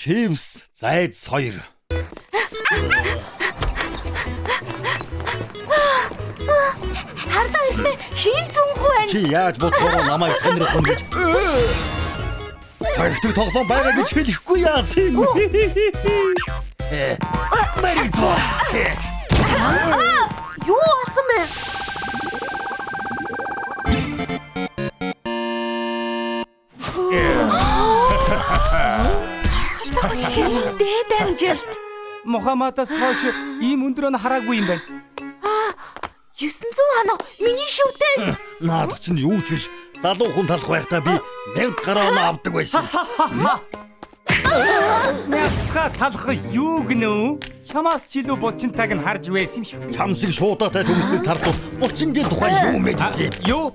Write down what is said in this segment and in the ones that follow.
Чипс зайд соёр. Хардаа ирмэ шин зүнхүү байна. Чи яаж бодохоор намайг сонирхох юм гэж. Саяхдаг тоглоом байгаа гэж хэлэхгүй яасан. Марито. Юу асан бэ? Дээд амжилт. Мухаммадаас хойш ийм өндөр өн хараагүй юм байна. 900 хоноо миний шүвтэй. Наад чинь юу ч биш. Залуу хүн талах байхдаа би 1000 гаруй оноо авдаг байсан. Няцха талах юу гэнэ? Чамаас ч илүү булчинтайг нь харж байсан юм шүү. Чам шиг шуудаатай төмөсний сардуул булчингийн тухай юу мэддэг? Юу?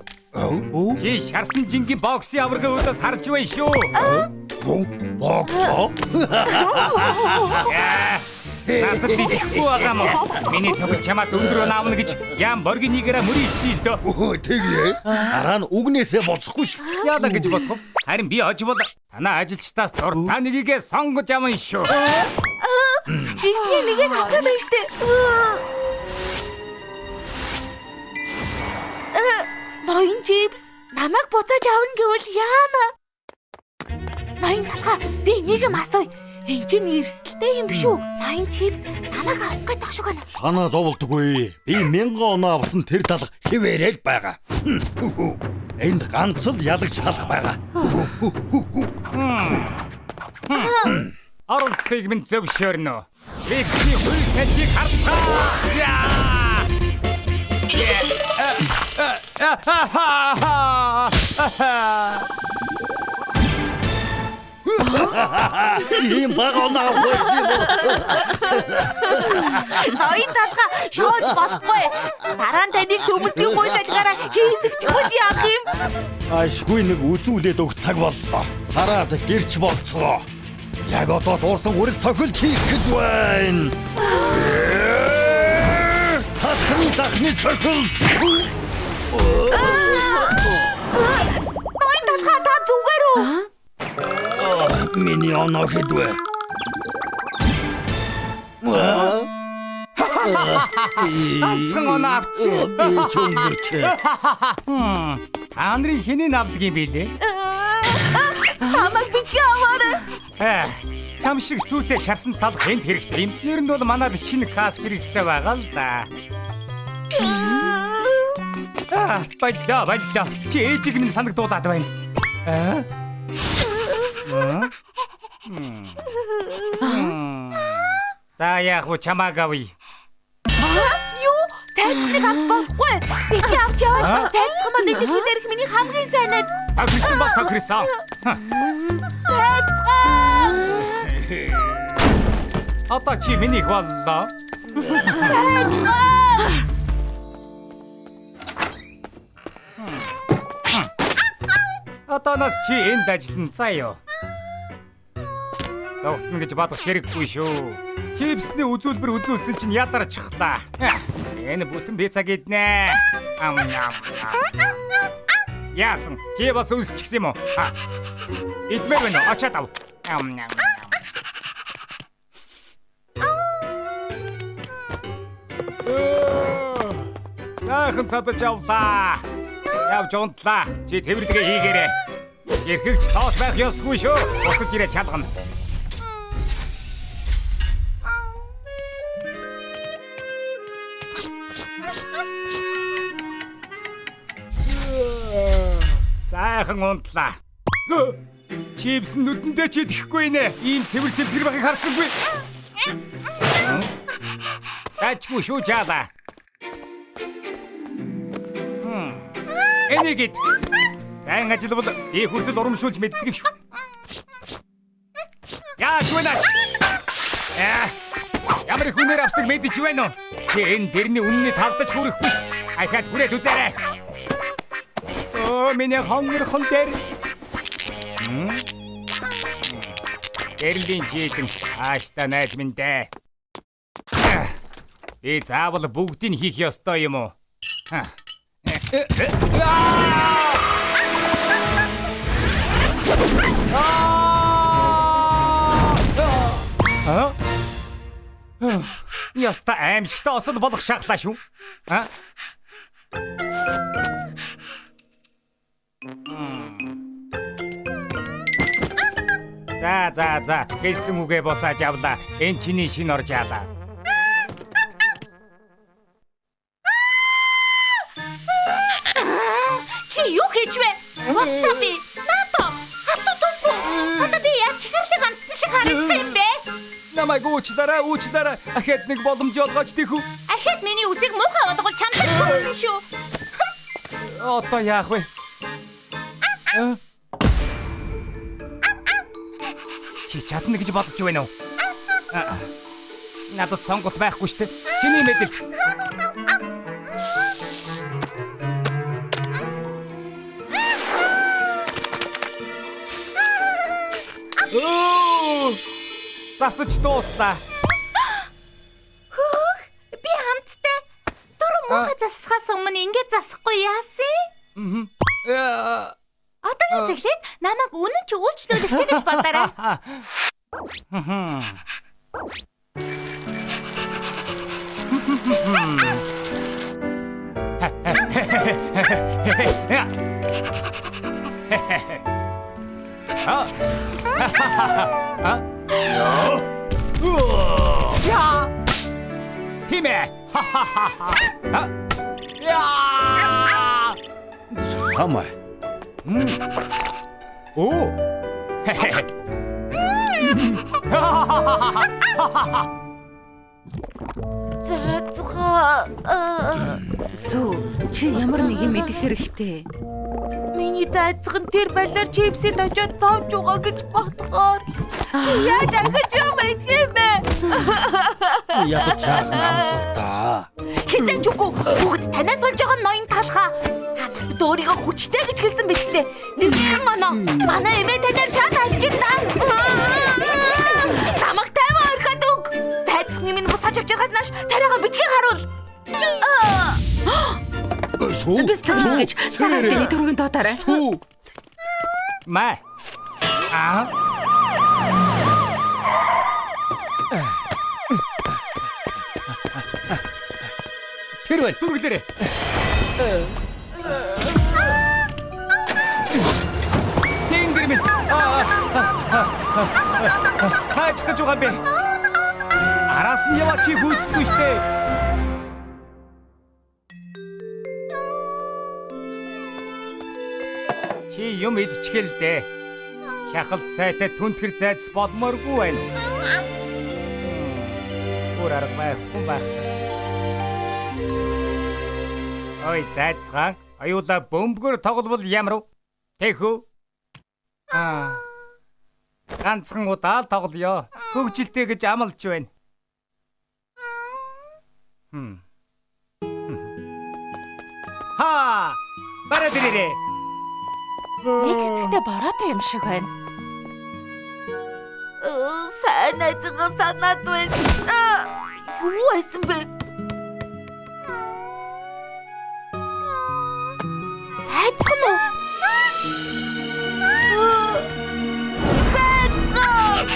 Чи шарсан жингийн боксын аварга өөдөөс харж байна шүү. Боксоо? Надад итгэхгүй байгаа мó. Миний цогц чамаас өндөр өн аавна гэж ям боргийн нэгээрээ мөрийцээ л дөө. Тэгээ. Дараа нь үгнээсээ боцохгүй ш. Яалаа гэж боцох. Харин би очвол танаа ажилчдаас дуртай нэгийгээ сонгож авна шүү. Ихний нэгээ авах юм штэ. Ноён чипс намайг буцааж авна гэвэл яана? Ноён талхаа би нэг юм асууя. Энд чинь эрсдэлтэй юм шүү. Ноён чипс намайг авах гэж ташгүй гэнэ. Санаа зовлдоггүй. Би 1000 оноо авсан тэр талх хിവэрэл байгаа. Энд ганц л ялагч талх байгаа. Оролцохыг минь зөвшөөрнө. Чипсний хүй салхийг харцгаа. Ийм бага оноо авсан. Ноён талхаа шоож болохгүй. Дараа нь таныг төмөсний хүй салхаараа хийсгэж хөл яах юм? Ашгүй нэг үзүүлээд өг цаг боллоо. Хараад гэрч болцгоо. Яг одоо уурсан үрэл цохилт хийх гэж байна. Тахны цохилт. Ноён талхаа та зүгээр үү? Миний оноо хэдвэ? Ганцхан оноо авчих. Би чөмгөрч. Та нарын хэнийг авдаг юм бэлээ? Хамаг битгий аваарай. Чам шиг сүйтэй шарсан талх энд хэрэгтэй юм. Ер нь бол манад шинэ каск хэрэгтэй байгаа л да. Баялаа. Чи ээжиг минь санагдуулаад байна. За яах вэ чамааг авъя. Юу? Тайцыг авах болохгүй. Би чи авч яваа. Тайцхан маань энэ дээрх миний хамгийн сайн найз. Тохирсон. Тайцхан! Одоо чи минийх боллоо. Одооноос чи энд ажиллана заяа. Зовтно гэж бодох хэрэггүй шүү. Чипсний үзүүлбэр үзүүлсэн чинь ядарчихлаа. Энэ бүтэн би цаг иднэ. Яасан? Чи бас үсчихсэн юм уу? Идмээр байна уу? Очоод ав. Сайхан цадаж авлаа. Явж унтлаа. Чи цэвэрлэгээ хийгээрэй. Эрхэгч тоос байх ёсгүй шүү. Буцаж ирээд чалгана. Сайхан унтлаа. Чипс нүдэндээ ч идэхгүй нэ. Ийм цэвэр байхыг харсангүй. Ачгүй шүү жаалаа. Энийгэд сайн ажиллавал би хүртэл урамшуулж мэддэг юм шүү. Яаж вэ наач? Ямар их үнээр авсныг мэдэж байна уу? Чи энэ дэрний үнний талдаж хүрэхгүй шүү. Ахаад хүрээд үзээрэй. Миний хонгорхон дээр. Эрлийн чийдэн ааштай найз минь дээ. Би заавал бүгдийг хийх ёстой юм уу? Яста аимшигтай осол болох шахлаа шүү. А? За. Хэлсэн үгээ буцааж авлаа. Энэ чиний шинэ орж яалаа. Чи юу хийж вэ? Васаби. Нато. Хатуу. Одоо би яаж чихэрлэг амтны шиг харагдсан юм бэ? Намайг уучлаарай. Ахад нэг боломж олгооч тийхүү. Ахад миний үсийг муухай болгол чамтай шүүрнэ шүү. Одоо яах вэ? Чи чадна гэж бодож байна уу? Надад сонголт байхгүй шүү дээ. Чиний мэдээлэл. Засаж дууслаа. Би хамттай. Дөрөв муухай засахаас өмнө ингэж засахгүй яасан? Одоос эхлээд намайг үнэн ч уучлуулах чи гэж бодоорой. Тимэ. Хамаа. Оо. Зацгаа. Сүү, чи ямар нэг юм мэдэх хэрэгтэй. Миний зайцхан тэр балиар чипсэд очиод зовж байгаа гэж бодохоор яаж ахиж юм бэ? Ядаж чаахан амсалтаа. Хизээч үгүй бүгд танаас олж байгаа ноён талхаа. Та надад өөрийгөө хүчтэй гэж хэлсэн биз дээ. Нэгэн оноо. Манай эмээ танаар шал алчиндаа. Намайг тайван орхоод өг. Зайцхны минь буцааж авчиргаас нааш царайгаа битгий харуул. Бэслэн гэж цагаан дэний түрүүгийн доотаарай. Маа. Тэр дүрглээрээ. Тэнгэр минь. Хаач гэж байгаа бэ? Араас нь яваа чи гүйцэхгүй штэ. Чи юм идчихэл дээ. Шахалт сайтай түнтгэр зайдас болмооргүй байна. Өөр арга байхгүй байх. Ой зайдсгаан, аюула бөмбөгөр тоглол ямар вэ? Тэхүү. Ганцхан удаа тоглоё. Хөгжилтэй гэж амлаж байна. Ха! Барадэрээ. Нэг хэсэгтээ бороотой юм шиг байна. Сайн найзгаа санаад байна. Юу байсан бэ? Зайцхан уу? Зайцхан!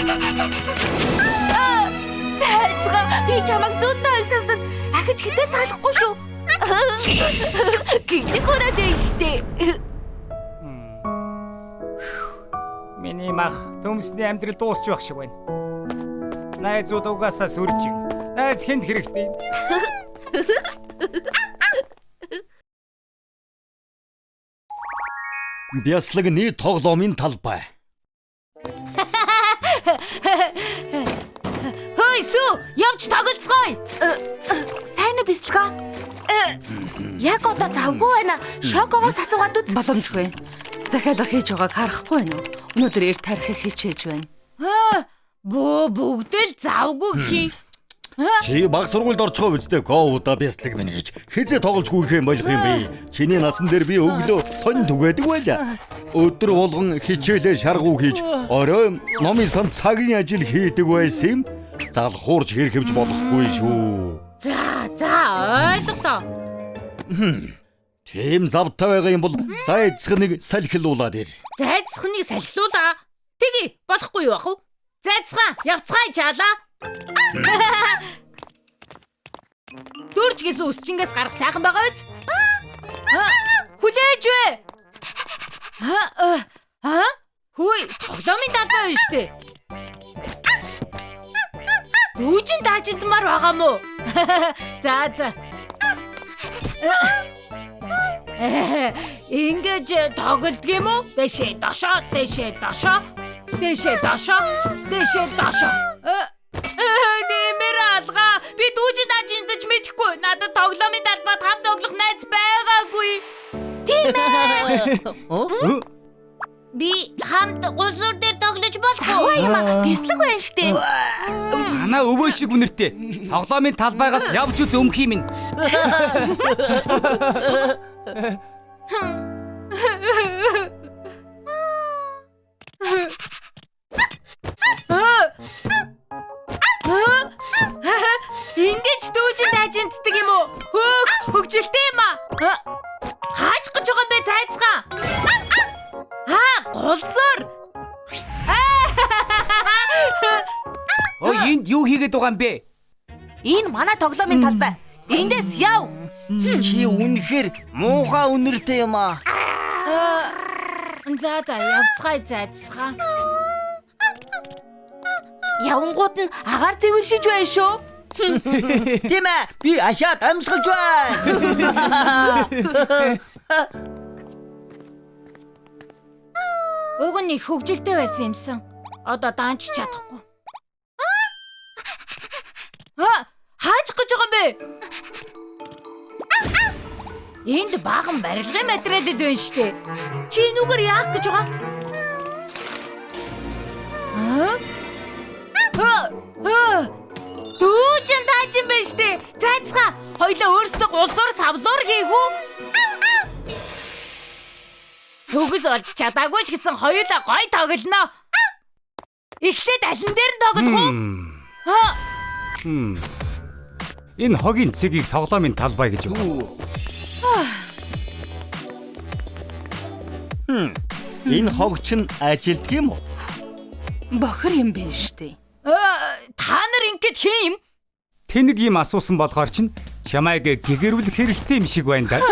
Би чамайг зөндөө ихссэн. Ахиж хитээ цаалахгүй шүү. Гэж хүрээд байна штэ. Миний мах төмсний амьдрал дуусч байх шиг байна. Найзууд угаасаа сүржин. Найз хэнд хэрэгтэй. Бяслагны тоглоомын талбай. Хөөе сүү, явж тоглоцгоё. Сайн уу бясалгаа? Яг одоо завгүй байна. Шокогоос асуугаад үз. Боломжгүй. Захиалга хийж байгааг харахгүй байна уу? Өнөөдөр эрт тарихыг хичээж байна. Бүгд л завгүй гэх юм. Чи баг сургуульд орчихоо үстэй гоуда бяслаг минь гэж хизээ тоглож гүйх юм болох юм бэ? Чиний насан дээр би өглөө сонь түгээдэг байлаа. Өдөр болгон хичээлээ шаргуу хийж, орой номын сан цагийн ажил хийдэг байсан юм. Залхуурж хэрхэвж болохгүй шүү. За, ойлголоо. Тийм завтай байгаа юм бол зайцхныг салхилуулаад ир. Зайцхныг салхилуулаа. Тэги болохгүй юу ах уу? Зайцхан, явцгаая жаалаа. Дөрч гэсэн үсчингээс гарах сайхан байгаа биз? Хүлээж вэ? Хүй, тоглоомын талбай байна штэ. Дүүжин даажидмаар байгаа мó? За. Ингэж тоглодог юм уу? Дэшээ дошоо. Нэмэр алгаа. Би дүүжин даажиндаж мэдэхгүй. Надад тоглоомын талбайд хамт тоглох найз байгаагүй. Тийм ээ. Би хамт гусуур дээр тоглож болохгүй. Бяцлаг байна штэ. Манай өвөө шиг үнэртэй. Тоглоомын талбайгаас явж үз өмх юм. Ингэж дүүжин даажинтдаг юм уу? Хөгжилтэй юм аа. Хааж гэж байгаа юм бэ цайцгаа? Голсоор. Энд юу хийгээд байгаа юм бэ? Энэ манай тоглоомын талбай. Эндээс яв. Чи үнэхээр муухай үнэртэй юм аа. За явцгаая зайцгаа. Явангууд нь агаар зэвэршиж байна шүү. Тийм ээ. Би ахаад амьсгалж байна. Уг нь их хөвгөлтэй байсан юмсан. Одоо даанч чадахгүй. Хааж гэж байгаа юм бэ? Энд баган барилгын материалд байна штэ. Чи нүгээр яах гэж байгаа? Дүүжин таажин байна штэ. Цайцгаа хоёлаа өөрсдөө гулсуур савлуур хийгүү. Төгс олж чадаагүй ч гэсэн хоёулаа гой тоглоно. Эхлээд алин дээр нь тоглох уу? Энэ хогийн цэгийг тоглоомын талбай гэж юу? Энэ хог чинь ажилтг юм уу? Бохор юм байна штэ. Та нар ингэж хин юм? Тэнэг юм асуусан болохоор чинь чамайг гэгэрүүлэх хэрэгтэй юм шиг байна да.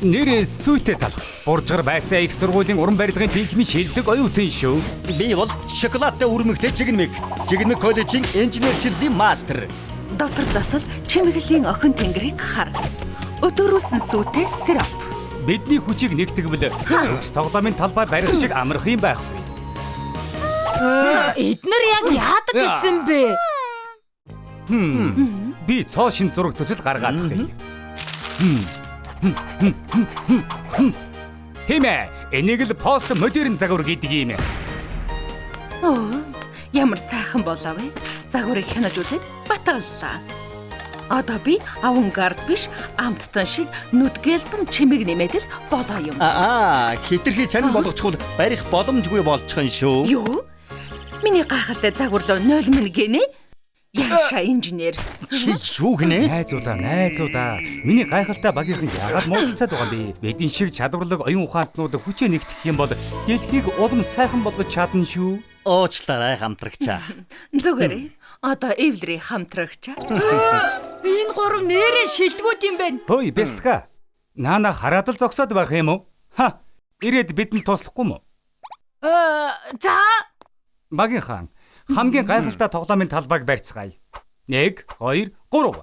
Нэрээ сүйтэй талах. Буржгар байцаа их сургуулийн уран барилгын техникийн шилдэг оюутан шүү. Би бол шоколадтай үрмэгтэй Жигнэмэг коллежийн инженерчлэлийн мастер. Доктор засал чимэглэлийн охин тэнгэрийг хар. Өдөөрүүлсэн сүйтэй сироп. Бидний хүчийг нэгтгэвэл төгс тоглоомын талбай барих шиг амарх юм байхгүй. Эднэр яг яадаг гэсэн бэ? Би цоо шин зураг төсөл гаргаадах юм. Тийм ээ, энийг л пост модерн загвар гэдэг юм. Ямар сайхан болоо вэ? Загварыг хянаж үзээд батгаллаа. Одоо би авангард биш, амттан шиг нүдгэлбэн чимэг нэмээд л болоо юм. Хитрхи чанар болгочихвол барих боломжгүй болчихно шүү. Юу? Миний гайхалтай загварлуу 0 мэн гинэ? Яаша инженер. Юу гинэ? Найзуудаа. Миний гайхалтай багийнхан яагаад муудалцаад байгаа юм бэ? Бидний шиг чадварлаг оюун ухаантнууд хүчээ нэгтгэх юм бол дэлхийг улам сайхан болгож чадна шүү. Уучлаарай хамтрагчаа. Зүгээрээ. Одоо Эвлери хамтрагчаа. Энэ гурав нэрээ шилдэгүүд юм байна. Хөөе, бэстга. Наана хараад л зогсоод байх юм уу? Ирээд бидэнд туслахгүй мө? За. Багийнхан хамгийн гайхалтай тоглоомын талбайг барьцгаая. 1 2 3.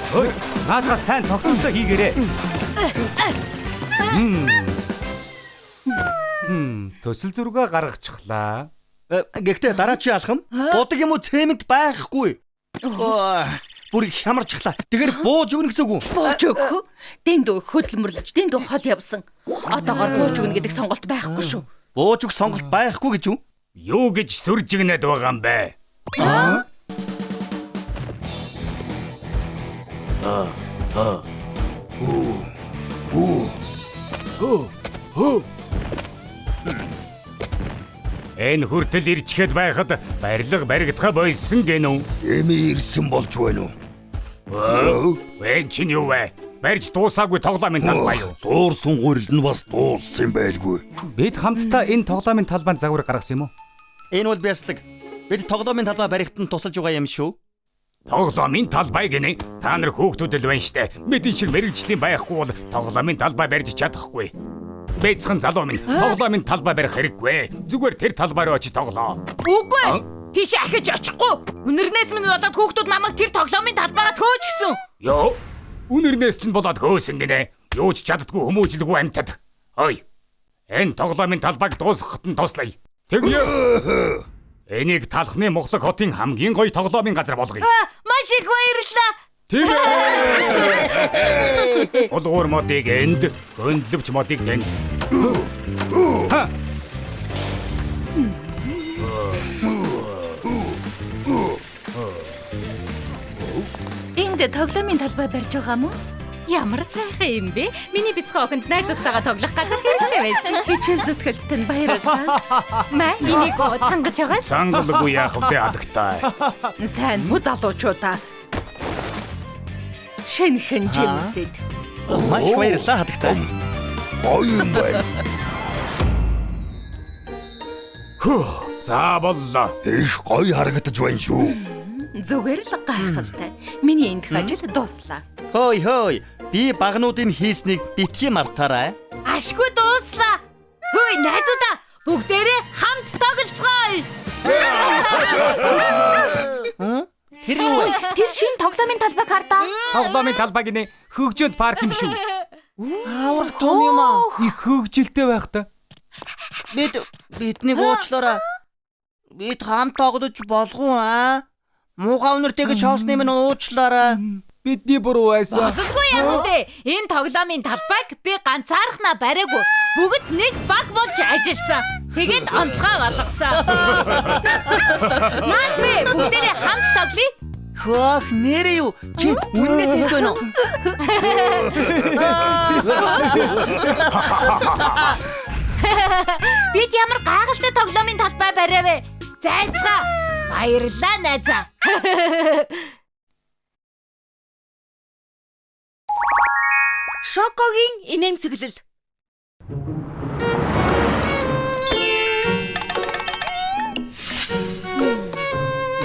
Ой, наадаа сайн тогтолцоо хийгээрэй. Төсөл зургаа гаргачихлаа. Гэхдээ дараачийн алхам будаг юм уу цемент байхгүй. Бүр хямарчихлаа. Тэгэхээр бууж өгнө гэсэн үг үү? Бууж өгөх. Дэндүү хөдөлмөрлөж, дэндүү хол явсан. Одоогоор бууж өгнө гэдэг сонголт байхгүй шүү. Бууж өгөх сонголт байхгүй гэж юу? Юу гэж сүржигнээд байгаа юм бэ? Энэ хүртэл ирчихэд байхад барилга баригдахаа болсон гэнэ үү? Эми ирсэн болж байна уу? Вэн чинь юу вэ? барьж дуусаагүй тоглоомын талбай юу? Зуур сунгуурилд нь бас дууссан байлгүй. Бид хамтдаа энэ тоглоомын талбайд загвар гаргасан юм уу? Энэ бол бясалгал. Бид тоглоомын талбай барихтанд тусалж байгаа юм шүү. Тоглоомын талбай гинэ. Та нар хүүхдүүд л байна штэ. Мэдэн шиг мэрэгжлийн байхгүй бол тоглоомын талбай барьж чадахгүй. Бэцхэн залуу минь тоглоомын талбай барих хэрэггүй. Зүгээр тэр талбай руу очиж тоглоо. Үгүй. Тийш ахиж очихгүй. Үнэрнээс минь болоод хүүхдүүд намайг тэр тоглоомын талбайгаас хөөчихсөн. Йоо. Үнэрнээс чинь болоод хөөсөн гинэ. Юу ч чаддгүй хүмүүжлгүй амьтад. Ой. Энэ тоглоомын талбайг дуусгахад нь туслая. Тэгье. Энийг талхны Мухлаг хотын хамгийн гоё тоглоомын газар болгоё. Маш их баярлалаа. Тэгээ. Олгоор модыг энд, гөндлөвч модыг тэнд. Ха. Энд тоглоомын талбай барьж байгаа мó? Ямар сайхан юм бэ? Миний бяцхан охинд найзуудтайгаа тоглох газар хэрэгтэй байсан. Хичээл зүтгэлд нь баярлалаа. Маа энийг цангаж байгаа. Сангалгүй яах вэ адагтай. Сайн муу залуучуудаа. Шинхэн жимсэд. Маш их баярлалаа хадагтай. Гоё юм байна. За боллоо. Их гоё харагдаж байна шүү. Зүгээр л гайхалтай. Миний энд ажил дуслаа. Хөөе. Би багнуудын хийснийг битгий мартаарай. Ашгүй дууслаа. Хөөе найзуудаа бүгдээрээ хамт тоглоцгоё. Тэр юу вэ? Тэр шинэ тоглоомын талбайг хардаа. Тоглоомын талбай гинэ хөгжөөнд парк юм шүү. Аавар том юм аа. Их хөгжилтэй байх та. Биднийг уучлаарай. Бид хамт тоглож болгоо аа. Муухай үнэртэйг шоосны минь уучлаарай. Бидний буруу байсан. Болдгүй юм дээ. Энэ тоглоомын талбайг би ганцаархнаа бариагүй. Бүгд нэг баг болж ажилласан. Тэгээд онцгой болгосон. Нааш би бүгдээрээ хамт тоглоё. Хөөх нэрээ юу? Чи үнэнээс хэлж байна уу? Бид ямар гайхалтай тоглоомын талбай бариавэ. Зайцгаа. Баярлалаа найзаа. Шокогийн инээмсэглэл.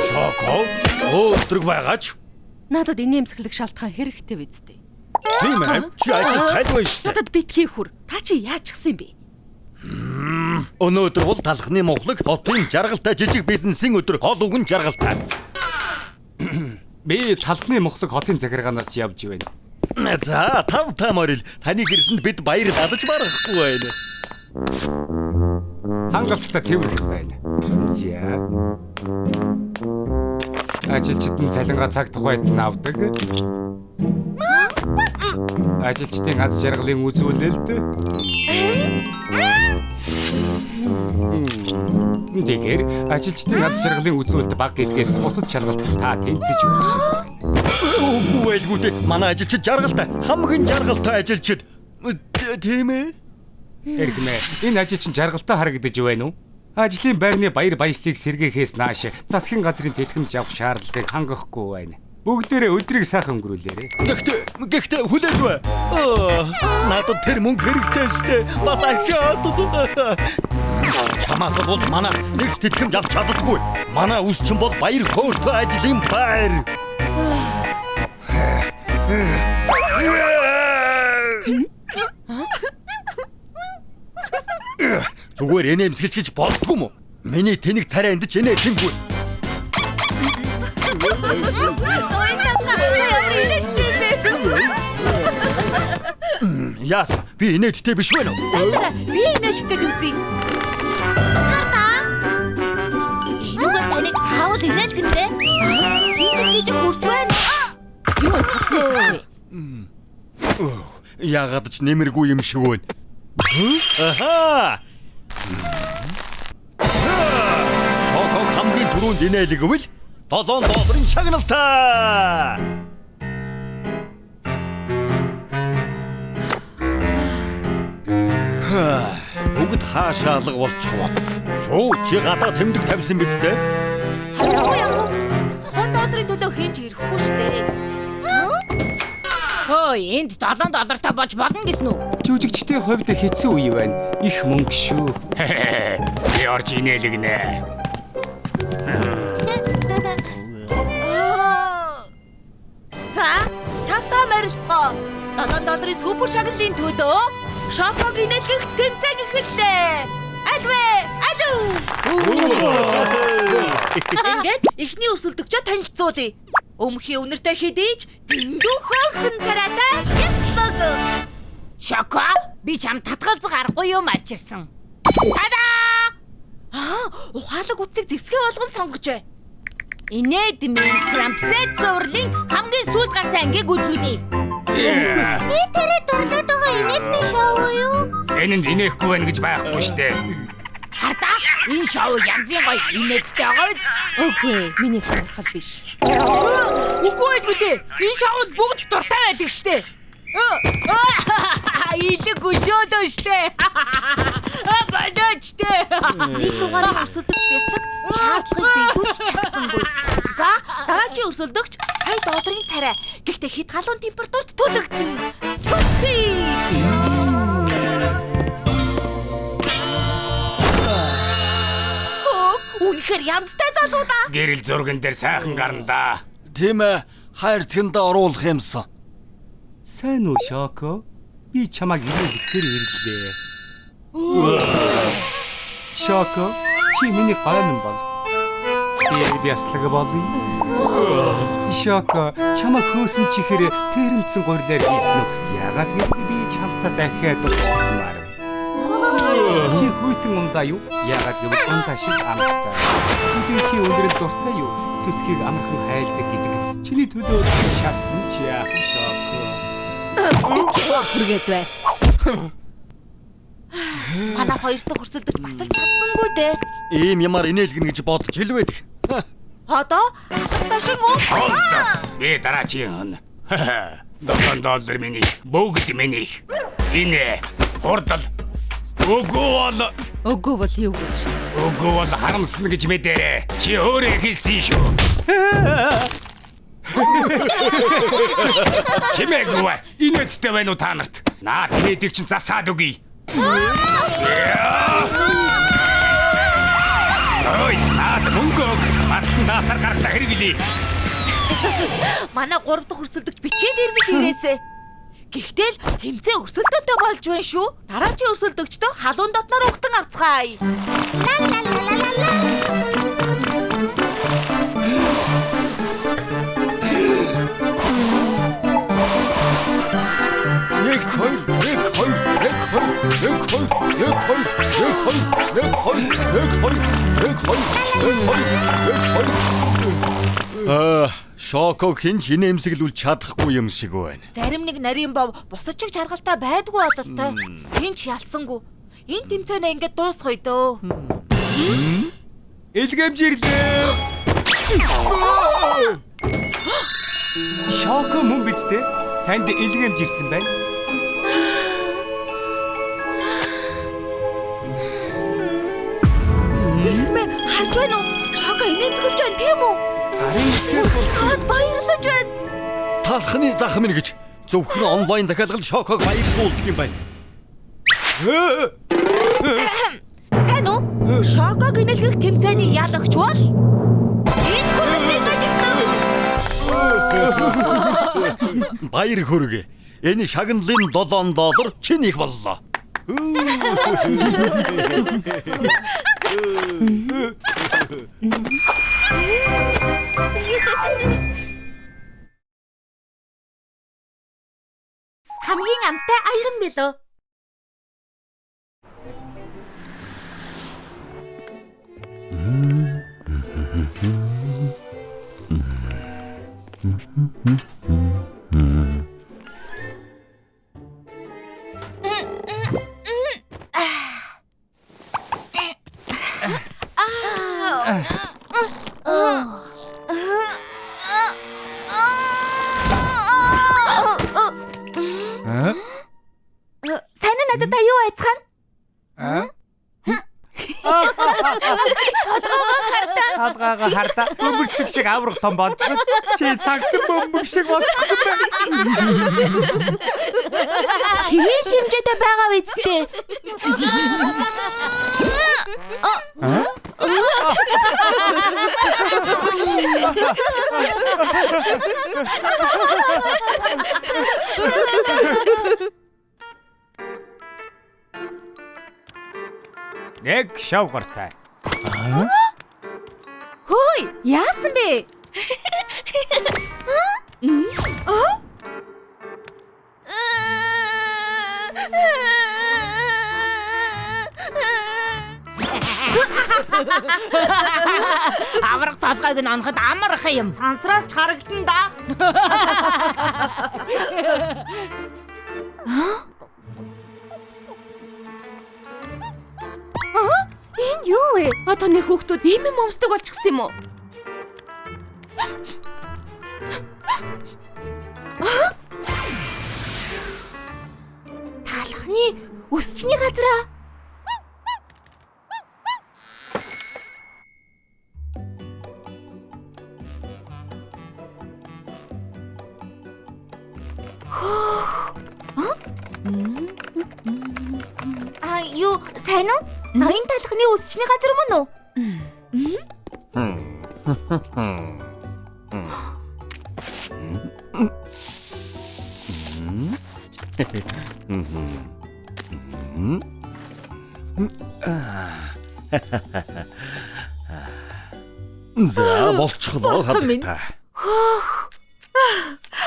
Шоко. Өдрөг байгаач. Надад инээмсэглэх шалтгаан хэрэгтэй биз дээ. Тийм ээ. Чи ажил тайлбар шүү. Надад битгий хүр. Та чи яачихсан юм бэ? Өнөөдөр бол талхны Мухлаг хотын жаргалтай жижиг бизнесийн өдөр. Хол үгэн жаргалтай. Би талхны Мухлаг хотын захиргаанаас явж байна. За, тав тамарил. Таны гэрсэнд бид баяр дадаж барахгүй байна. Хангалттай цэвэрлэх байна. Зүмсья. Ажилчид нь салингаа цаг тухайд нь авдаг. Ажилчдын аз жаргалын үзүүлэлт. Тэгэхээр ажилчдын аз жаргалын үзүүлэлт баг гэдгээс бусад шалгалт та тэнцэж өгч. Үгүй байлгүй дээ. Манай ажилчид жаргалтай. Хамгийн жаргалтай ажилчид. Тийм ээ. Эргэмээ. Энэ ажил чинь жаргалтай харагдаж байна уу? Ажлын байрны баяр баясгалыг сэргээхээс нааш засгийн газрын тэтгэмж авах шаардлагыг хангахгүй байна. Бүгдээрээ өдрийг сайхан өнгөрүүлээрэй. Гэхдээ хүлээлвэ. Надад тэр мөнгө хэрэгтэй шттэ. Бас ахиад. Чамаас бол манай нэг тэтгэмж авч чаддаггүй. Манай үс чинь бол баяр хөөртэй ажлын байр. Зүгээр энэмсгэлж гэж болдгүй мө? Миний тэнэг царай энд ч энэсэнгүй. Яс, би инээдтэй биш вэ? Би инээш гэдэг үзье. Хардаа. Энэгээр таныг цаавал инээл гэнэ. Хийж хурц байна. Юу талхны. Яагаад ч нэмэргүй юм шиг байна. Аха! Шоког хамгийн түрүүнд инээлгвэл $7 шагналтай. Бүгд хаашаа алга болчихвоо. Суу чи гадаа тэмдэг тавьсан биз дээ? $100 төлөө хийж ирэхгүй штэ. Ой, энд $7 та болж болно гэсэн үү? Жүжигчдийн хувьд хэцүү үе байна. Их мөнгө шүү. Би орж инээлгэнэ. За, тавтаа марилцгоо. $7 супер шагналын төлөө Шоког инээлгэх тэмцээн эхэллээ. Альвэ, алуу. Ингээд ихний өрсөлдөгчөө танилцуулъя. Өмхийн үнэртэй хэдийж дэндүү хөөрхөн царайтай хэсэг. Шоко, би чам татгалзах аргагүй юм авчирсан. Тадаа! Ухаалаг утсыг зэвсгээ болгон сонгожээ. Инээд минь Крампсет зурлын хамгийн сүүлд гарсан ангийг үзүүлье. Би тэрэ дурлаад байгаа инээд ми шоу юу? Энэнд инехгүй байна гэж байхгүй штэ. Хардаа, энэ шоу янзын гоё инээдтэй байгаа биз? Үгүй, миний сонирхол биш. Үгүй ээ. Энэ шоуд бүгд дуртай байдаг штэ. Илэг өшөөлөө штэ. Бадачтэй. Нэг дугаарыг өрсөлдөгч бясдаг шаардлагыг биелүүлж чадсангүй. За, дараагийн өрсөлдөгч $100 царай. Гэхдээ хэд галуун температурт төлөгдөн. Цүцгий. Үнэхээр янзтай залуу да. Гэрэл зурган дээр сайхан гарна да. Тийм ээ. Хайр цэгэндээ оруулах юмсан. Сайн уу Шоко? Би чамайг инээлгэхээр ирлээ. Шоко, чи миний гомн бол. Би яслаг болъё. Шоко, чамайг хөөсөн чихээр тэрэмцэн гурлаар хийсэн үү? Яагаад гэвэл би чамтай дахиад уулзмаар. Чи хүйтэн ундаа юу? Яагаад гэвэл ундаа шиг амттай. Үнэнхийн өндрөл дуртай юу? Цэцгийг амархан хайлдаг гэдэг. Чиний төлөө чадсан чи яах вэ Шоко? Хүргээд бай. Манай хоёр дахь өрсөлдөж бас л чадсангүй дээ. Ийм ямар инээлгэн гэж бодож хэлвэдэг. Одоо хашигтай шиг уу? Би дараагийн $7 миний бүгд миний. Энэ хурдл. Үгүй бол юу гэж? Үгүй бол харамсна гэж мэдээ. Чи өөрөө хэлсэн шүү. Чимээгүй. Инээдтэй байна уу та нарт? Наад инээдэг чинь засаад үгүй. Ой, наад мөнгөг батлан даатар гарахта хэрэглэе. Манай 3 дахь өрсөлдөгч бичээл ирмэж ирээсэ. Гэхдээ л тэмцээн өрсөлдөөтэй болж байна шүү. Дараагийн өрсөлдөгчдөө халуун дотноор угтан авцгаая. Шоког хинч инээмсэглүүл чадахгүй юм шиг байна. Зарим нэг нарийн бов бусад чиг чаргалтай байдгүй бололтой. Хинч ялсангүй. Энэ тэмцээнээ ингээд дуусгая дөө. Илгэмжирлээ. Шоко мөн бидтэй. Танд илгэмжирсэн байна. Илгэмээ харж байна уу? Шоко инээмсэглэж байна тийм үү? Гарын үсгээр Таад баярлаж байна. Талхны зах минь гэж зөвхөн онлайн захиалгал Шоког баярлуулдаг юм байна. Сайн уу? Шоког инээлгэх тэмцээний ялагч бол энэ хүрээний ажилтан. Баяр хүргэ. Энэ шагналын $7 чинийх боллоо. Хамгийн амттай аяган билүү? Сайн уу надад юу айцхан? Толгойгоо хардаа бөмбөрцөг шиг аврах том болчиход чи сагсан бөмбөг шиг болчихсон байна. Хэвээ хэмжээтэй байгаа үсттэй. Нэг шавгартай. Хөөе, яасан бэ? Аврах толгойг нь оноход амарх юм. Сансраас ч харагдан да. Энэ юу вэ? Таны хүүхдүүд ийм юм өмсдөг болчихсон юм уу? Талхны өсчний газраа. Юу сайн уу? Ноён талхны өсчний газар мөн үү? За болчихлоо хадагтай.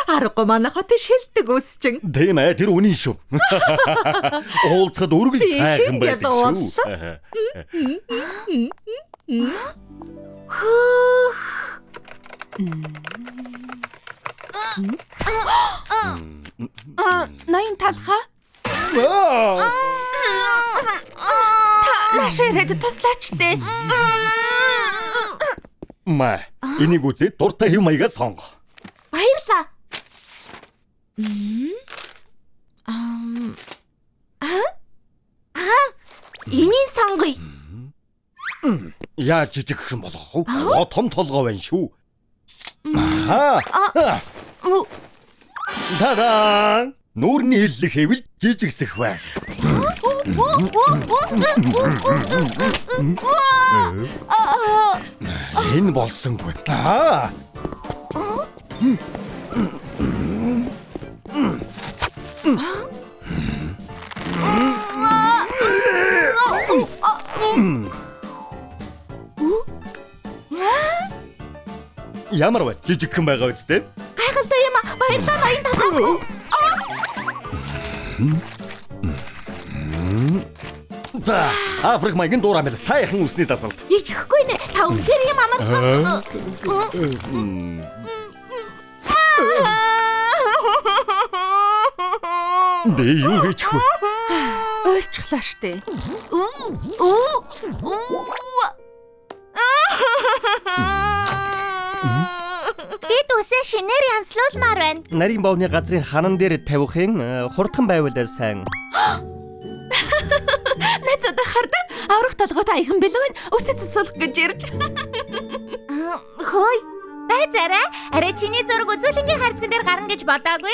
Аргагүй манай хот шилдэг өсчин. Тийм ээ, тэр үнэн шүү. Уулзахад үргэлж сайхан байдаг шүү. Ноён талхаа? Маширэд туслаач дээ. Маа, энийг үзээд дуртай хэв маягаа сонго. Баярлаа. Энийг сонгоё. Яаж жижигхэн болох вэ? Том толгой байна шүү. Та-да! Нүүрний хиллэх хэвэл жижигсэх байх. Энэ болсонгүй. Ямар вэ? Жижигхэн байгаа үстэй? Гайхалтай юм аа. Баярлалаа ноён талхаа. За, Африк маягийн дуурамэл сайхан үсний засалт. Итгэхгүй нэ. Та үнэхээр юм амархан. Би юу хийчих вэ? Ойлцглаа штэ. Бид үсээ шинээр янзлуулмаар байна. Нарийн бовны газрын ханан дээр тавихын хурдхан байвал сайн. Найзууд хардаг. Аврах толгойд аяхан бэлэн үсээ цэцүүлэх гэж ирж. Хөөе. Байцаарай. Арай чиний зураг үзүүлэнгийн харцган дээр гарна гэж бодоагүй.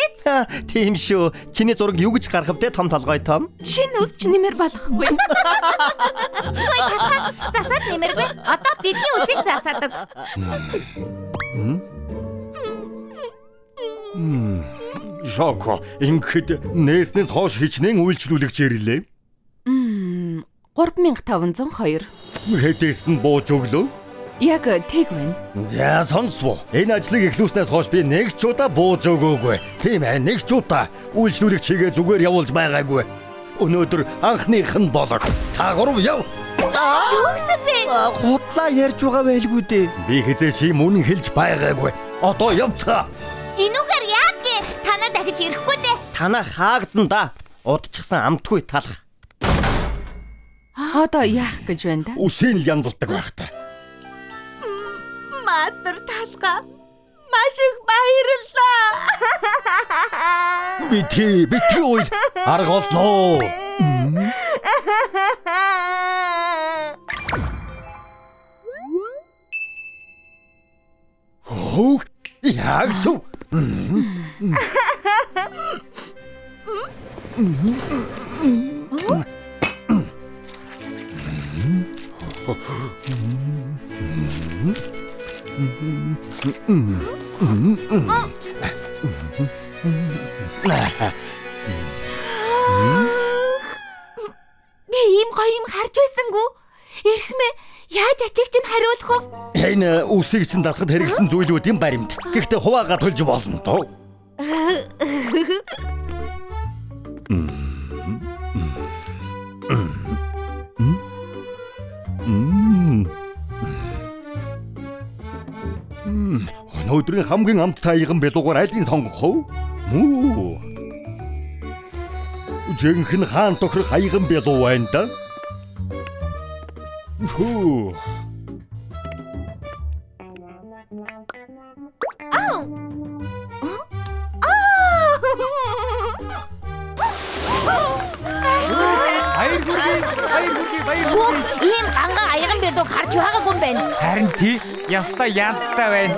Тийм шүү. Чиний зураг юу гэж гарах вэ? Том толгой том. Шинэ үс ч нэмэр болохгүй. Засаад нэмэргүй. Одоо бидний үсийг засаадаг. Шоко, ингэхэд нээснээс хойш хичнээн үйлчлүүлэгч ирлээ. 3502. Хэдээс нь бууж өглөө. Яг тэг байна. За сонсвоо. Энэ ажлыг эхлүүлснээс хойш би нэг ч удаа бууж өгөөгүй. Тийм ээ, нэг ч удаа үйлчлүүлэгч чигээ зүгээр явуулж байгаагүй. Өнөөдөр анхных нь болог. Та гурав яв. Юу гэсэн бэ? Худлаа ярьж байгаа байлгүй дээ. Би хизээ шим үнэн хэлж байгаагүй. Одоо явцгаа. Энүүгээр яах гээ? Танаа дахиж ирэхгүй дээ. Танаа хаагдан да. Удчихсан амтгүй талах. Одоо яах гэж байна да? Үсийн л янзалдаг байхтай. Мастер талхаа. Маш их баярлалаа. Бити уйл арга олноо. Хөөх. Яг зөв. Би ийм гоё юм харж байсангүй. Эрхмээ яаж ачиг чинь хариулах вэ? Энэ үсийг чинь засахад хэрэгсэн зүйлүүд юм баримт. Гэхдээ хуваагаа тулж болно тоо. Өнөөдрийн хамгийн амттай аяган бэлуугаар айлын сонгох вэ? Мүү. Жинхэнэ хаан тохирох аяган бэлуу байна да. Хөө. Ийм ганга аяган бэлүү харж байгаагүй юм байна. Харин тий яста янзтай байна.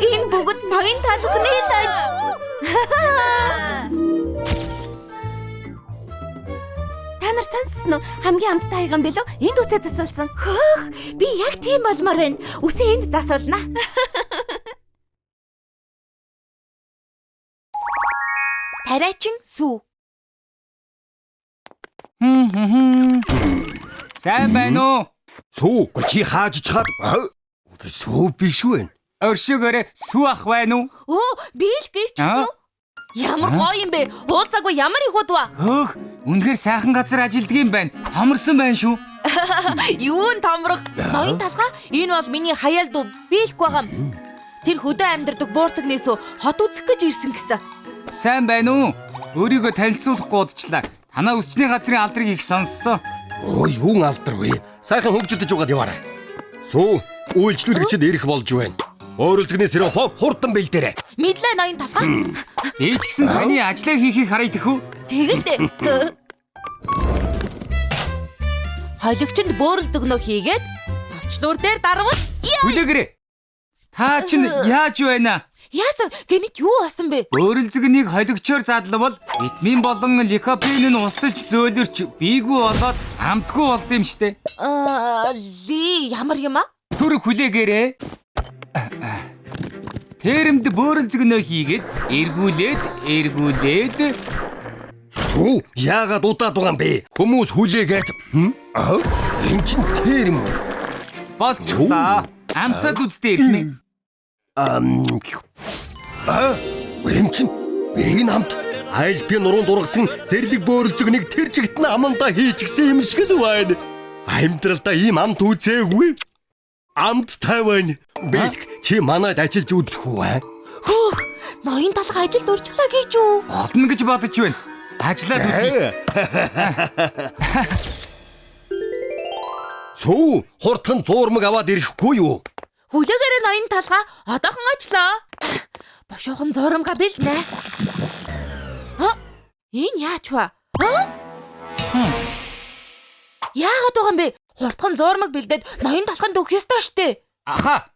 Энэ бүгд ноён талхны лаж. Та нар сонссон уу? Хамгийн амттай аяган бэлүү энд үсээ засуулсан. Хөөх, би яг тийм болмоор байна. Үсээ энд засуулна. Тариачин сүү. Сайн байна уу? Сүү чи хааж чад. Сүү биш үү? Өршөөгөөрэ сүү ах байна уу? Оо, би л гэрчсэн үү? Ямар гоё юм бэ? Уулзаагүй ямар их удаа. Хөөх, үнэхээр сайхан газар ажилдаг юм байна. Томорсон байна шүү. Юун томрох? Ноён талхаа энэ бол миний хаяал дүү. Би л байгаа юм. Тэр хөдөө амьдардаг буурцагнээс хот үзэх гэж ирсэн гэсэн. Сайн байна уу? Өөрийгөө танилцуулахгүй удчлаа. Танаа өсчний газрын алдрыг их сонссон. Оо юун алдар вэ? Сайхан хөгжөлдөж угаад яваарай. Сүү үйлчлүүлэгчд ирэх болж байна. Өөрөлдгнээс ирэн хурдан бэлдээрэй. Мэдлээ ноён талхаа. Ээж гисэн таны ажлаар хийхийг харъя тэхүү. Тэгэлдэ. Хологчинд бөөрөл зөгнөө хийгээд товчлуур дээр дарвал Хүлээгээрэй. Та чинь яаж байна? яасан гэнэт юу болсон бэ? Бөөрөл зөгнийг хологчоор задлавал витамин болон ликопен нь устж зөөлөрч бийгүй болоод амтгүй болд юм штэ. Ли ямар юм аа? Түр хүлээгээрэй. Тэрэнд бөөрөл зөгнөө хийгээд эргүүлээд Сүү яагаад удаад байгаа юм бэ? Хүмүүс хүлээгээд энэ чинь тэрэм болчихлоо. Амсаад үзтээ ирхнэ. Эм чин энэ хамт айл би нуруунд ургасан зэрлэг бөөрөл зөгнийг тэр чигт нь амандаа хийчихсэн юм шиг л байна. Амьдралдаа ийм амт үзээгүй. Амт тавина. Бэлг чи манайд ажиллаж үзэх үү? Хөөх, ноён талхаа ажилд урьжглаа гэж үү? Олно гэж бодож байна. Ажиллаад үзье. Сүү хурдхан зуурмаг аваад ирэхгүй юу? Хүлээгээрээ ноён талхаа одоохон очлоо. Бошоохон зурамга бэлнэ. Энэ яач вэ? Яагаад байгаа юм бэ? Хурдхан зуурмаг бэлдээд ноён талханд өгөх ёстой штэ. Аха.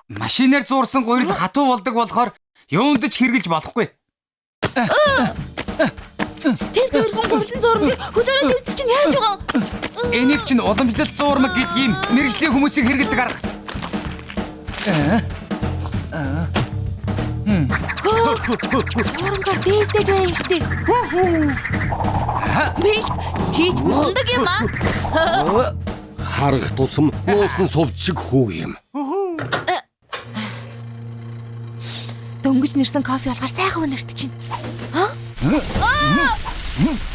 Машинаар зуурсан гурил хатуу болдог болохоор юунд ч хэрглэж болохгүй. Тэр зөвөргөн гурилан зуурмаг хөлөөрөө төрсөн чинь яаж байгаа? Энийг чинь уламжлалт зуурмаг гэдэг юм мэргэжлийн хүмүүсийг хэрэгэлдэг арга. Зуурмгаар дээсдэж байна штэ. Би чийч мундаг юм аа. Харах тусам нуусан сувд шиг хүү юм. Дөнгөж нэрсэн кофе алгаар сайхан үнэрт чинь.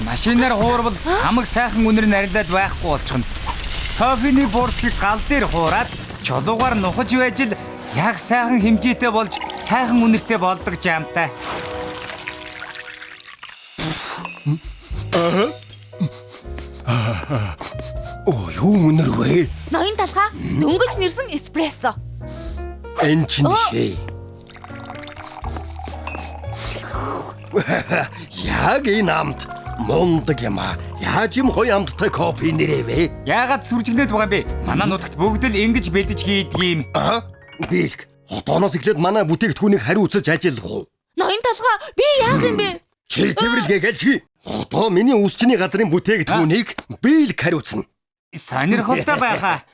Машинаар хуурвал хамаг сайхан үнэр нарилаад байхгүй болчихно. Кофений бурцгийг гал дээр хуураад чулуугаар нухаж байж л яг сайхан хэмжээтэй болж сайхан үнэртэй болдог жамтай. Юу үнэр вэ? Ноён талхаа дөнгөж нэрсэн эспрессо. Энэ чинь шээ. Яг энэ амт Мундаг юм аа. Яаж юм гоё амттай кофе нэрээ вэ? Яагаад сүржигнээд байгаа юм бэ? Манай нутагт бүгд л ингэж бэлдэж хийдэг юм. Бэлг. Одооноос эхлээд манай бүтээгдэхүүнийг хариу үзэж ажиллах уу? Ноён толгой би яах юм бэ? Чи тэрвэрлгээ гэлж. Одоо миний үсчний газрын бүтээгдэхүүнийг бэлг хариуцна. Сонирхолтой байхаа.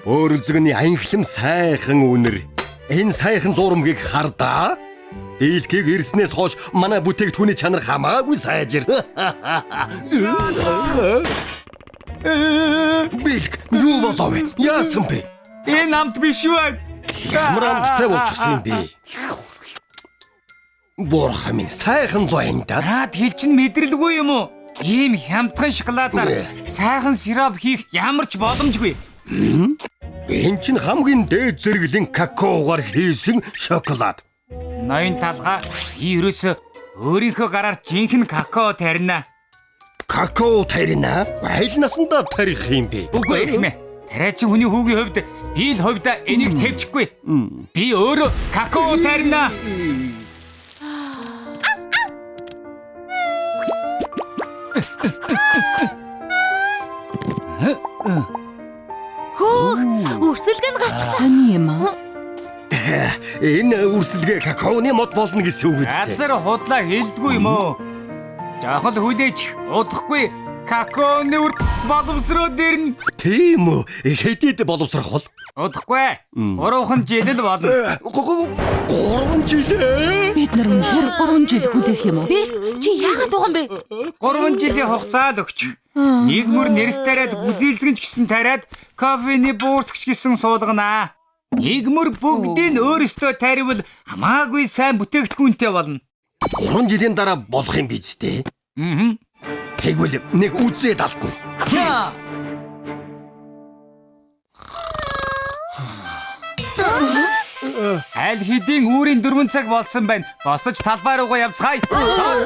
Өөрөлзгөний аянхлам сайхан үнэр. Энэ сайхан зурмгийг хардаа. Бэлгийг ирснээс хойш манай бүтээгдэхүүний чанар хамаагүй сайжир. Бэлг юу болов вэ? Яасан бэ? Энэ амт биш үү? Ямар амттай болчихсон юм бэ? Бурхан минь сайхан лойн да. Наад хэл чинь мэдрэлгүй юм уу? Ийм хямдхан шоколадаар сайхан сироп хийх ямар ч боломжгүй. Энэ чинь хамгийн дээд зэрэглэн какаогаар хийсэн шоколад. Ноён талгаа ерөөсө өөрийнхөө гараар жинхэнэ какао тарина. Какао тарина? Айл насандаа тарих юм бэ? Үгүй эхмэ. Тариачин хүний хүүгийн хувьд би л хувьд энийг тавьчихгүй. Би өөрөө какао тарина. Үрсэлг нь гарчихсан. Сони юм аа. Энэ үрсэлгээ какаоны мод болно гэсэн үг үстэй. Газар худлаа хэлдэггүй юм уу? Жахал хүлээж удахгүй какаоны үр боловсроод ирнэ. Тийм үү? Хэдийд боловсрох бол? Удахгүй. 3 жил л болно. 3 жил. Бид нар үнэхээр 3 жил хүлээх юм уу? Би чи яагаад байгаа юм бэ? 3 жилийн хугацаа л өгч. Нэгмөр нэрс тариад бүзийлзгэнч гэсэн тариад кофений буурцгч гэсэн суулганаа. Нэгмөр бүгдийг өөрөөсөө таривал хамаагүй сайн бүтээгдэхүүнтэй болно. 3 жилийн дараа болох юм биз дээ. Тэгвэл нэг үзээд алдна. Аль хэдийн үүрийн 4 цаг болсон байна. Босож талбай руугаа явцгаая.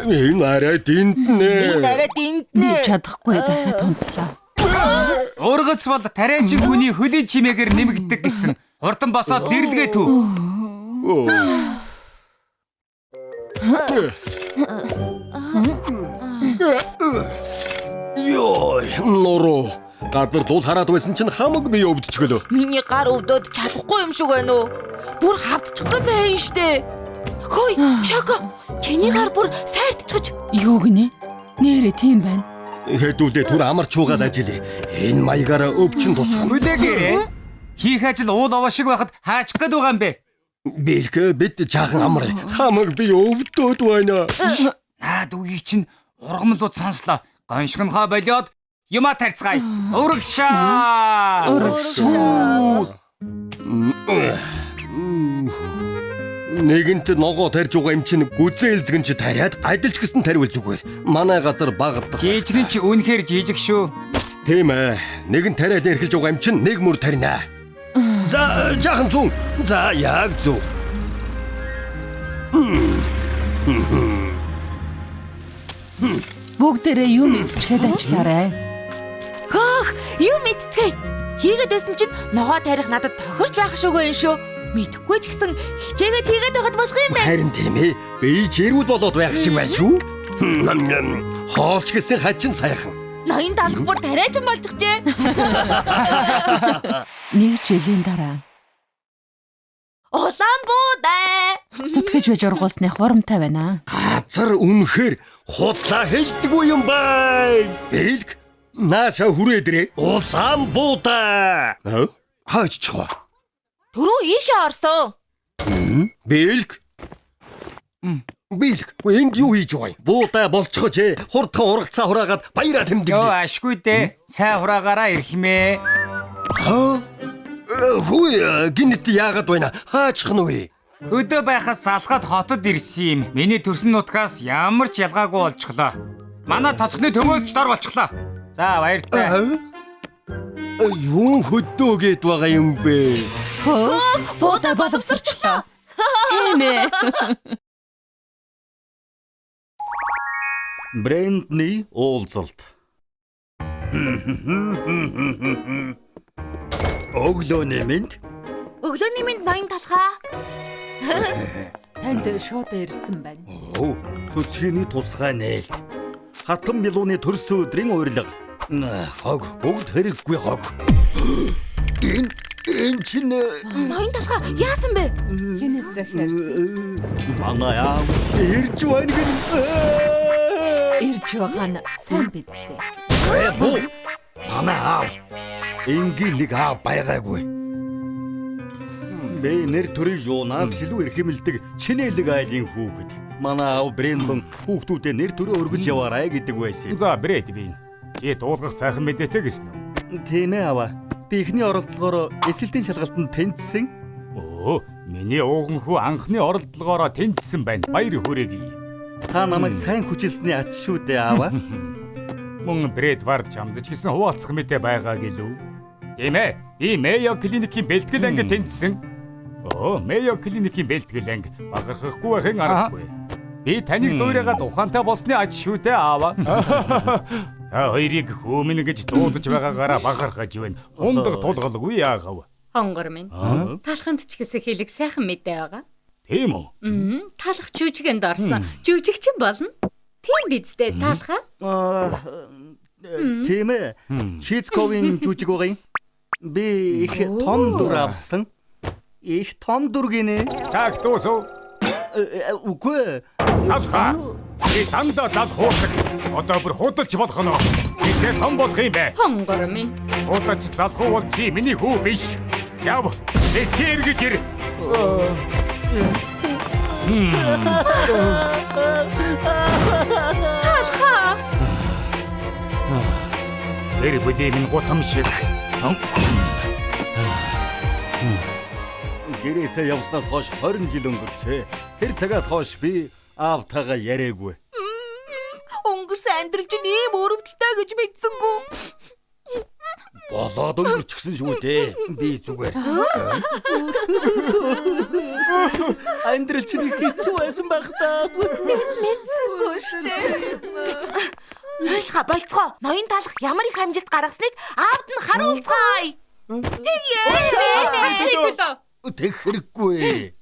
Энэ арай динтнэ. Нараад энднэ. Чадахгүй дахиад хондлоо. Ургац бол тариачин хүний хөлийн чимээгээр нэмэгддэг гэсэн. Хурдан босоод зэрлэгээ төв. Йой, нуруу. Газар дул хараад байсан чинь хамаг би өвдчихлөө. Миний гар өвдөд чадахгүй юм шиг байна уу? Бүр хавдчихсан байна штэ. Хөөе, Шоко. Чиний гар бүр сайртчихж. Юу гинэ? Нэрээ тийм байна. Хэдүүлээ түр амарч угаад ажиллая. Энэ маягаараа өвчин тусах. Хүлээгээрээ. Хийх ажил уул овоо шиг байхад хаачих гээд байгаа юм бэ? Бэлг бид жаахан амар. Хамаг би өвдөд байна. Наад үгийг чинь ургамлууд сонслоо. Гоншгонхоо болиод юма тарцгаая. Урагшаа. Нэгэнт ногоо тарж байгаа юм чинь гүзээлзгэн чи тариад адилж гисэн таривал зүгээр. Манай газар багадах. Жижигэн чи үнэхээр жижиг шүү. Тийм ээ. Нэгэн тариад эрхэлж байгаа юм чинь нэг мөр тарина. За жаахан зүүн. За яг зүү. Бүгдээрээ юу мэдчихэд ажиллаарай. Хөөх, юу мэдцгээе. Хийгээд байсан чинь ногоо тарих надад тохирч байх шүүгүй юм шүү. Мэдхгүй ч гэсэн хичээгээд хийгээд байгаад болох юм байна. Харин тийм ээ. Би жиргүүл болоод байх шиг байна шүү. Хоолч гэсэн хачин сайхан. Ноён талх бүр тариачин болчихжээ. 1 жилийн дараа. Улаанбуудаа. Зүтгэж байж ургуулсны хурамтай байна. Газар үнэхээр худлаа хэлдэггүй юм байна. Бэлг нааша хүрээдрээ. Улаанбуудаа. Хаач чаа. Түрүү ийшээ орсон. Бэлг. Бэлг, энд юу хийж байгаа юм? Буудаа болчихооч ээ. Хурдхан урагцаа хураагаад баяраа тэмдэг. Йоо ашгүй дээ. Сайн хураагаараа ирхмээ. Хөөе, гинэт яагаад байна? Хаачих нь вэ? Өдөө байхаас залхаад хотод ирсэн юм. Миний төрсөн нутгаас ямар ч ялгаагүй болчихлоо. Манай тоцохны төмөөс ч дор болчихлоо. За баяртай. Юун хөдөөгээд байгаа юм бэ? Буудаа боловсрчлоо. Тийм ээ. Брэндний уулзалт. Өглөөний мэнд. Өглөөний минь ноён талхаа. Танд шууд ирсэн байна. Оо, цөцгийний тусгай нээлт. Хатан мелууны төрсөн өдрийн урилга. Хог бүгд хэрэггүй хог. Энэ чинь Ноён талхаа яасан бэ? Хинээс захиарсан. манай яа ирж байна гэн. Ирж байгаа нь сайн бидтэй. Боо. Манай аав. Энгийн нэг аав байгаагүй. Бэ нэр төрийн юунаас ч илүү эрхэмэлдэг чинэлэг айлын хүүхэд. Манай аав Брэндон хүүхдүүдэд нэр төрөө өргөж яваарай гэдэг байсан. За Брэд би. Чи дуулгах сайхан мэдээтэй гэсэн үү? Тийм ээ аваа. Би ихний оролдлогоор эсэлтийн шалгалтанд тэнцсэн. Оо, миний ууган хүү анхны оролдлогоороо тэнцсэн байна. Баяр хүрээе. Та намайг сайн хүчилсний ач шүү дээ аваа. Мөн Брэд Вард чамдж гисэн хуваалцах мэдээ байгаа гэлөө. Тийм ээ. Би Мэйо клиникийн бэлтгэл ангид тэнцсэн. Оо, Мэйо клиникийн бэлтгэл анги бахархахгүй байхын аргагүй. Би таныг дуурайгаад ухаантай болсны ач шүү дээ аваа. Та хоёрыг хүмүн гэж дуудаж байгаагаараа бахархаж байна. Хундаг тулгалгүй яагав. Хонгор минь. Талханд ч гэсэн хэлэг сайхан мэдээ байгаа. Тийм үү? Талах жүжигэнд орсон. Жүжигчин болно. Тийм бидтэй талхаа. Тийм ээ. Чизковын жүжиг байгаа юм. Би их том дур авсан. Их том дур гинэ. Так дуусав. Үгүй. Талхаа. Би дандаа зал хуурдаг. Одоо бүр худалч болох нь. Би том болох юм бэ. Хонгор минь. Худалч залхуу бол чи миний хүү биш. Яв. Тэгэр гэж ир. Талхаа. Тэр бүлий минь гутам шиг. Гэрээсээ явснаас хойш 20 жил өнгөрчээ. Тэр цагаас хойш би аавтайгаа яриаггүй. Өнгөрсөн амьдрал чинь ийм өрөвдөлтэй гэж мэдсэнгүү. Болоод өнгөрчихсөн шүү дээ. Би зүгээр. Амьдрал чинь хэцүү байсан байх та. Мэдсэнгүү штэ. Талхаа болцгоо. Ноён талах ямар их амжилт гаргасныг аавд нь харуулцгаая. Тэг хэрэггүй.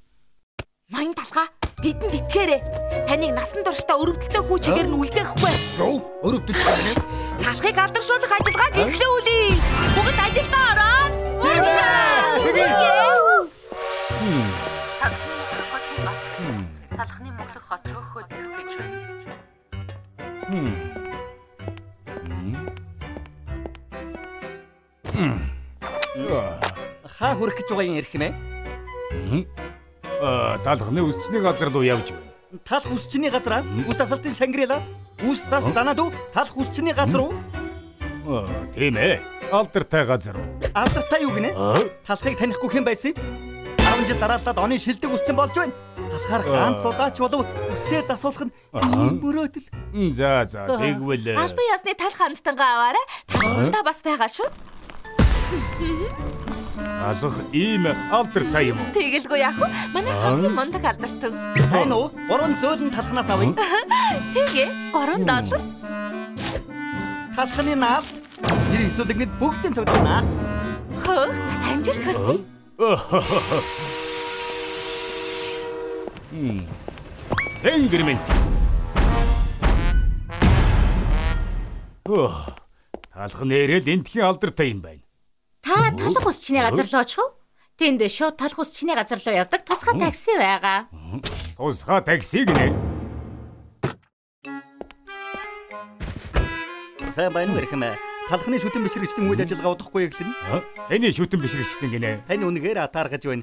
Ноён талхаа бидэнд итгээрэй. Таныг насан туршдаа өрөвдөлтөй хүүчигээр нь үлдээхгүй. Юу? Өрөвдөлт байна. Талхыг алдаршуулах ажиллагааг эхлүүлье. Бүгд ажилдаа ороод. Талхны моглог хот руу хөдлөх гэж байна. Хаа хүрэх гэж байгаа юм ярих нэ? Талхны үсчний газар руу явж байна. Талх үсчний газар, үс асалтын Шангрила. Үс зас занааду талх үсчний газар уу? Тийм ээ. Алдартай газар. Алдартай юу гинэ? Талхыг танихгүй хэн байсан юм? 10 жил дараалаад оны шилдэг үсчин болж байна. Талхаар ганц удаач болов үсээ засуулах нь ийм мөрөөдөл. За тэгвэл Албан ёсны талх хамтангаа аваарай. Талхандаа бас байгаа шүү. алах ийм алдартай юм уу? Тэгэлгүй яах вэ? Манай хамгийн мундаг алдартай. Сайн уу? 3 зөөлөн талхнаас авъя. Тэгээ $3. Талхны наалт 99 ингээд бүгдийн цогдоно. Хөө, амжилт хүсье. Тэнгэр минь. Талх нэрэл энтхийн алдартай юм байна. Та талх усчны газар руу очих уу? Тэнд шууд талх усчны газар руу явдаг тусгай такси байгаа. Тусгай такси гинэ. Сайн байна уу хэрхэн? Талхны шүтэн бишрэгчдийн үйл ажиллагаа удахгүй гэхлэн. Эний шүтэн бишрэгчдэн гинэ. Таны үнэхээр атааргаж байна.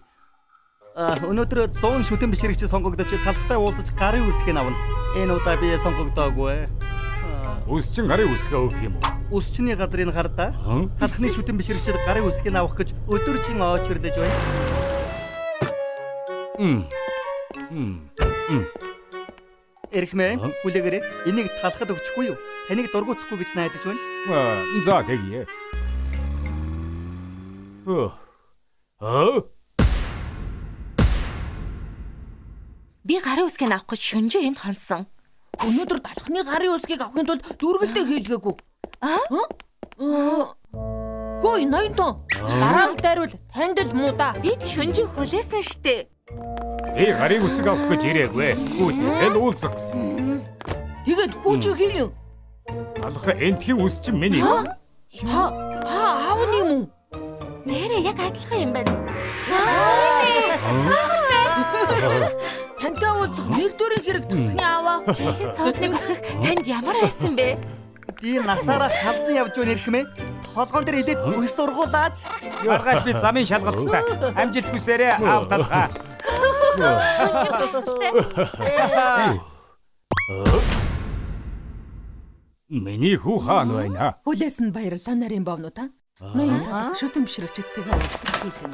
Өнөөдөр 100 шүтэн бишрэгч сонгогдож талхтай уулзаж гарын үсгийг авна. Энэ удаа би сонгогдоогүй. Үсчин гарын үсгээ өгөх юм уу? Үсчний газрын хардаа талхны шүтэн бишрэгчд гарын үсгийг авах гэж өдөржин очирлаж байна. Эрхмэн хүлээгээрэй. Энийг талхад өгчихгүй юу? Таныг дургуутсахгүй гэж найдаж байна. За тэгье. Би гарын үсгийг авах гэж шөнжөө энд хонсон. Өнөөдөр талхны гарын үсгийг авахын тулд дүүргэлтэй хийлгээгүй. Хөөе, ноён тон. Дараа л дайрвал танд л муу да. Бид шөнжөө хүлээсэн штэ. гарыг үсэг авах гэж ирээгүй. Үгүй уулзах гэсэн. Тэгээд хүүч хийе. Алха энтхийн үс чинь миний. Та аав нь юм уу? Нэрээ яг адилхан юм байна. Тантай уулзах нэр дөөрийн хэрэг тусны ааваа. Чихэн суудныг өсгөх танд ямар байсан бэ? Би насаараа халзан явж байна ирэх мэ. Толгоон дээр илээд өс сургуулаач. Маргааш би замын шалгалттай. Амжилт хүсээрээ аав талхаа. Миний хүү хаан байна. Хүлээс нь баярлалаа нарийн бовнуудаа. Ноён талх шүтэмшрэгчтэйгээ уулзах хийсэн.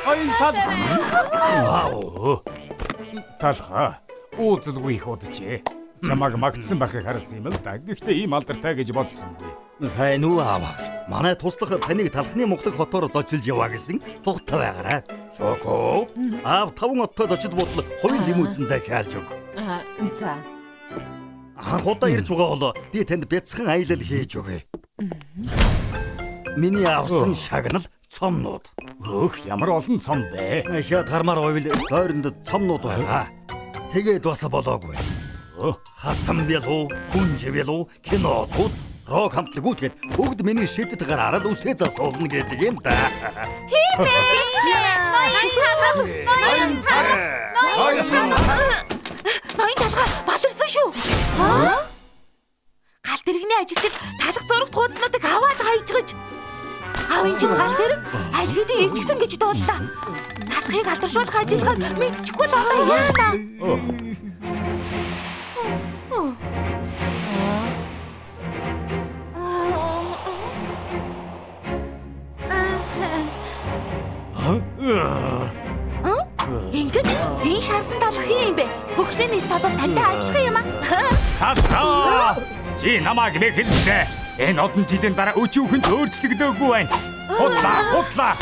Ноён талхаа. Талхаа. Уулзалгүй их удажээ. Чамаг магтсан байхыг харсан юм л да. Гэхдээ ийм алдартай гэж бодсонгүй. Сайн уу аав. Манай туслах таныг талхны Монголын хотоор зочилж яваа гэсэн тухтай байгаарай. Шоко. Аав 5 оттой зочид буудлаа хувийн лимузин захиалж өг. За. Анх удаа ирж байгаа бол би танд бяцхан аялал хийж өгье. Миний авсан шагнал цомнууд. Өөх ямар олон цом бэ? Хят гармаар байвал зойронд цомнууд байгаа. Тэгээд бас болоогүй. Хатан бэлүү, гүнж бэлүү, кинотууд, рок хамтлагууд гээд бүгд миний шидэд гараад үсээ засуулна гэдэг юм да. Тийм ээ. Ноён талхаа баларсан шүү. Гал дэргэний ажилчид талх зурагт хуудаснуудыг аваад хайжгаж. Аавын чинь гал дэрэг альхидийн ээлжсэн гэж дууллаа. Талхыг алдаршуулах ажиллагааг мэдчихгүй л одоо яана. Ингээд энэ шансан талах юм бэ? Хөгжлөний стазар тантай ажиллах юм аа. Талхаа! Чи намайг нэг хэллээ. Энэ олон жилийн дараа өчүүхэнд өөрчлөгдөөгүй байна. Худлаа.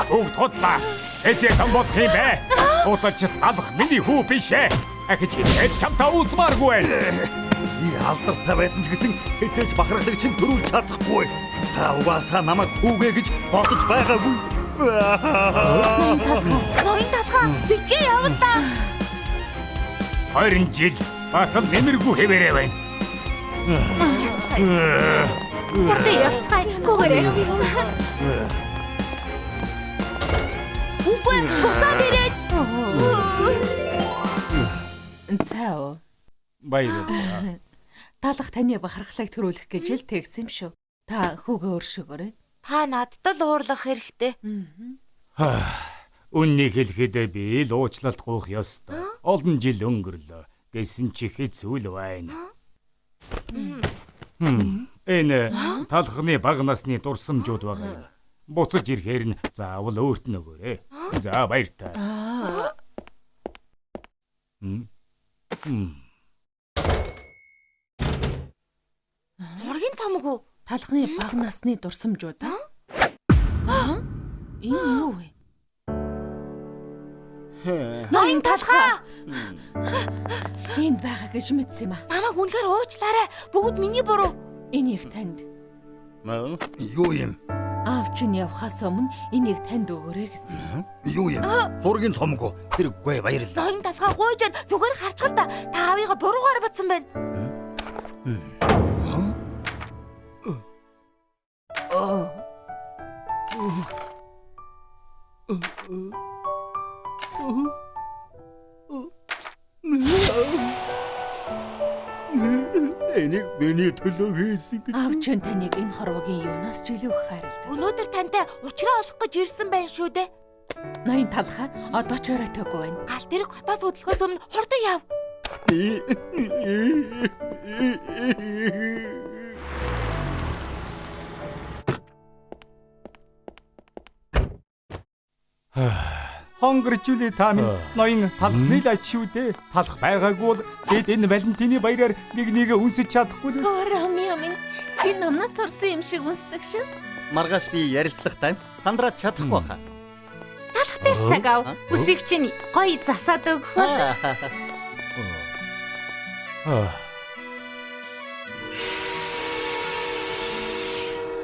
Худлаа. Эцэг том болох юм бэ? Уталч талах миний хүү биш ээ. Ахиж хийж чамтай уулзмааргүй байна. И алдартай байсан ч гэсэн эцээж бахархлагч чинь төрүүлж чадахгүй. Та угаасаа намайг хүүгээ гэж бодож байгаагүй. Ноён талхаа битгий явуулдаа. 20 жил бас л нэмэргүй хэвээрээ байна. Хурдан явцгаая. Гүгээрээ. Үгүй буцаад ирээч. Цао. Баярлалаа. Талх таны бахархлыг төрүүлэх гэж л тэгсэн юм шүү. Та хүүгээ өршөөгөөрэй. Та надад л уурлах хэрэгтэй. Үннийг хэлэхэд би л уучлалт гуйх ёстой. Олон жил өнгөрлөө. Гэсэн чи хэцүү л байна. Энэ талхны бага насны дурсамжууд байгаа. Буцаж ирэхээр нь заавал өөрт нь өгөөрэй. За баяртай. Зургийн цамгүй. Талхны бага насны дурсамжууд аа? Энэ юу вэ? Ноён талхаа. Энд байгаа гэж мэдсэн юм аа. Намайг үнэхээр уучлаарай. Бүгд миний буруу. Энийг танд. Юу юм? Аав чинь явхаас өмнө энийг танд өгөөрэй гэсэн юм. Юу юм? Зургийн цомгүй. Тэргүй баярлалаа. Ноён талхаа гуйж байна. Зүгээр харцгал та. Та аавыгаа буруугаар бодсон байна. Энийг миний төлөө хийсэн гэж. Аав чинь таныг энэ хорвогийн юунаас ч илүү хайрладаг. Өнөөдөр тантай уучраа олох гэж ирсэн байна шүү дээ. Ноён талхаа одоо ч оройтойгүй байна. Гал дэрэг хотоос хөдлөхөөс өмнө хурдан яв. Хонгоржүүлээ та минь ноён талхны л ач шүү дээ. Талх байгаагүй бол бид энэ Валентины баяраар нэг үнсэж чадахгүй л байсан. Ромео минь чи намнаас сурсан юм шиг үнсдэг шүү. Маргааш би ярилцлах тайм сандраад чадахгүй баха. Талх дээр цаг ав. Үсийг чинь гоё засаад өгөх.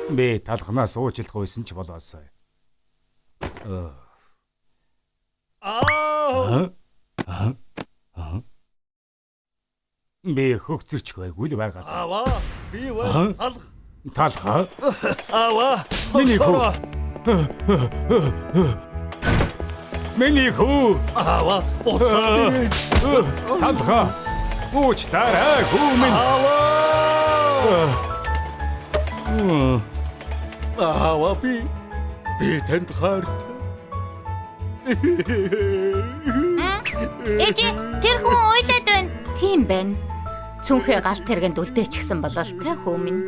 Би талхнаас уучлах байсан ч болоосой. Би хөгцөрч байггүй л байгаа. Аваа. Би вэ алх. Талха. Аваа. Миний хүү. Миний хүү. Аваа. Буцаад ирээч. Талха. Ууч тараа хүү минь. Аваа би танд хайртай. Ээж тэр хүн уйлаад байна. Тийм байна. Цүнхээ галт тэргэнд үлдээчихсэн болол тэ хүү минь.